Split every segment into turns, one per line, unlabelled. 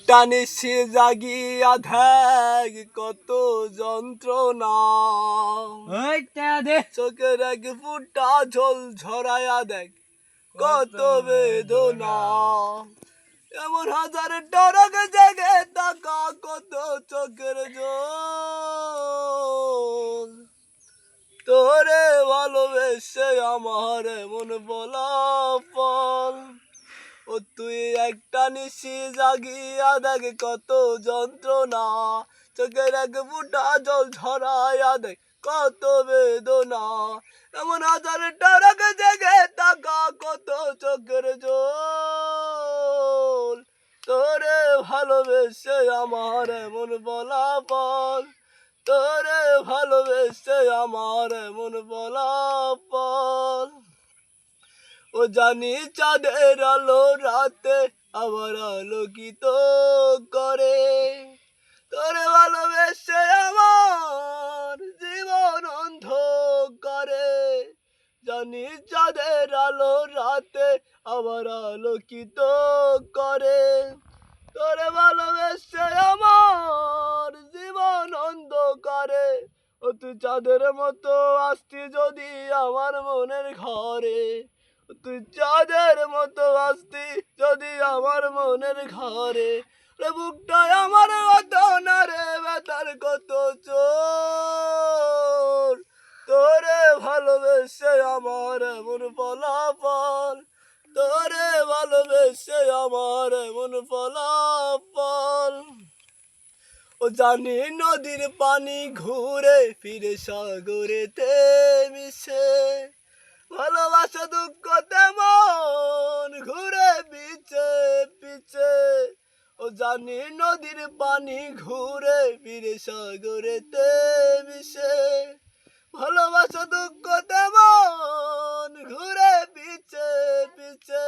টানে সে জাগিয়া দেখ কত যন্ত্রণা, চোখের এক ফুটা ঝোল ঝরাইয়া দেখ কত বেদনা। এমন হাজার টরক জেগে তাকা কত চোখের জল, তোরে ভালোবেসে আমার মন ফলাফল। ও তুই একটা নিশি জাগিয়া দেখ কত যন্ত্রণা, চোখের এক ফুটা জল ঝরাইয়া দেখ কত বেদনা। এমন হাজার টরক জেগে তাকা কত চোখের জল, তোরে ভালোবেসে আমার মন ফলাফল, তোরে ভালোবেসে আমার মন ফলাফল। ও জানি চাঁদের আলো রাতে আবার আলোকিত করে, তোরে ভালোবেসে আমার জীবন অন্ধকারে। জানি চাঁদের আলো রাতে আবার আলোকিত করে, তোরে ভালোবেসে আমার জীবন অন্ধকারে। ও তুই চাঁদের মতো আসতি যদি আমার মনের ঘরে, তুই চাঁদের মতো আসতি যদি আমার মনের ঘরে। রে বুকটায় আমার অত না রে ব্যথার কত চোর, তোরে ভালোবেসে আমার মন ফলাফল, তোরে ভালোবেসে আমার মন ফলাফল। ও জানি নদীর পানি ঘুরে ফিরে সাগরেতে মিশে, ভালোবাসা দুঃখ তেমন ঘুরে পিছে পিছে। ও জানি নদীর পানি ঘুরে ফিরে সাগরেতে মিশে, ভালোবাসা দুঃখ তেমন ঘুরে পিছে পিছে।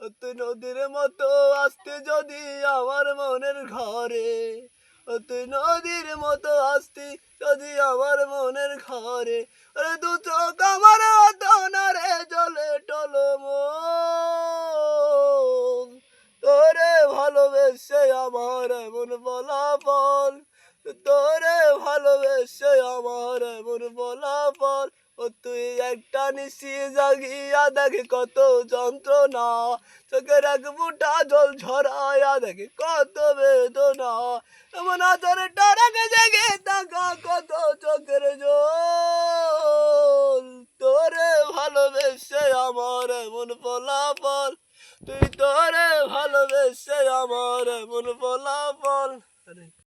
ও তুই নদীর মতো আসতে যদি আমার মনের ঘরে, ও তুই নদীর মতো আসতি যদি আমার মনের ঘরে। আরে দু চোখ আমার অত না রে জলে টলমল, তোরে ভালোবেসে আমার মন ফলাফল, তোরে ভালোবেসে আমার মন ফলাফল। ও তুই একটা নিশি জাগিয়া দেখ কত যন্ত্রণা, চোখের এক ফুটা জল ঝরাইয়া দেখ কত বেদনা। এমন হাজার টরক জেগে তাকা কত চোখের জল, তোরে ভালোবেসে আমার মন ফলাফল, তুই তোরে ভালোবেসে আমার মন ফলাফল।